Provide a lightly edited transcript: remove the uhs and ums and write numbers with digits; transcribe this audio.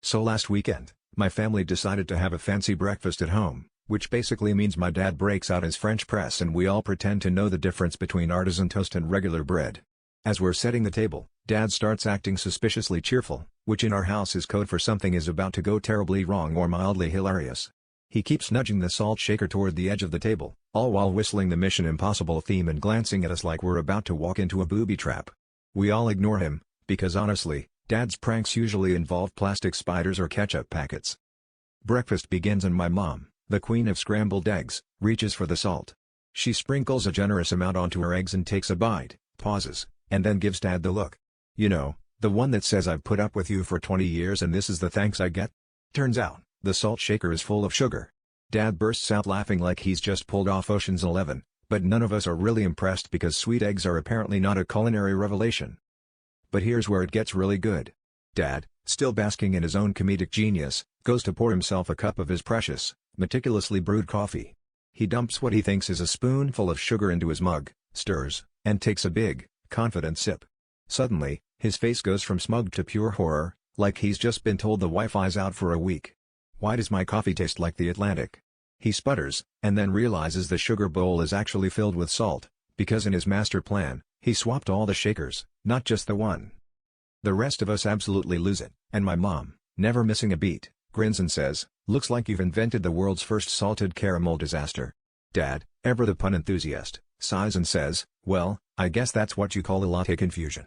So last weekend, my family decided to have a fancy breakfast at home, which basically means my dad breaks out his French press and we all pretend to know the difference between artisan toast and regular bread. As we're setting the table, Dad starts acting suspiciously cheerful, which in our house is code for something is about to go terribly wrong or mildly hilarious. He keeps nudging the salt shaker toward the edge of the table, all while whistling the Mission Impossible theme and glancing at us like we're about to walk into a booby trap. We all ignore him, because honestly, Dad's pranks usually involve plastic spiders or ketchup packets. Breakfast begins and my mom, the queen of scrambled eggs, reaches for the salt. She sprinkles a generous amount onto her eggs and takes a bite, pauses, and then gives Dad the look. You know, the one that says I've put up with you for 20 years and this is the thanks I get? Turns out, the salt shaker is full of sugar. Dad bursts out laughing like he's just pulled off Ocean's 11, but none of us are really impressed because sweet eggs are apparently not a culinary revelation. But here's where it gets really good. Dad, still basking in his own comedic genius, goes to pour himself a cup of his precious, meticulously brewed coffee. He dumps what he thinks is a spoonful of sugar into his mug, stirs, and takes a big, confident sip. Suddenly, his face goes from smug to pure horror, like he's just been told the Wi-Fi's out for a week. Why does my coffee taste like the Atlantic? He sputters, and then realizes the sugar bowl is actually filled with salt, because in his master plan, he swapped all the shakers, not just the one. The rest of us absolutely lose it, and my mom, never missing a beat, grins and says, "Looks like you've invented the world's first salted caramel disaster." Dad, ever the pun enthusiast, sighs and says, "Well, I guess that's what you call a latte confusion."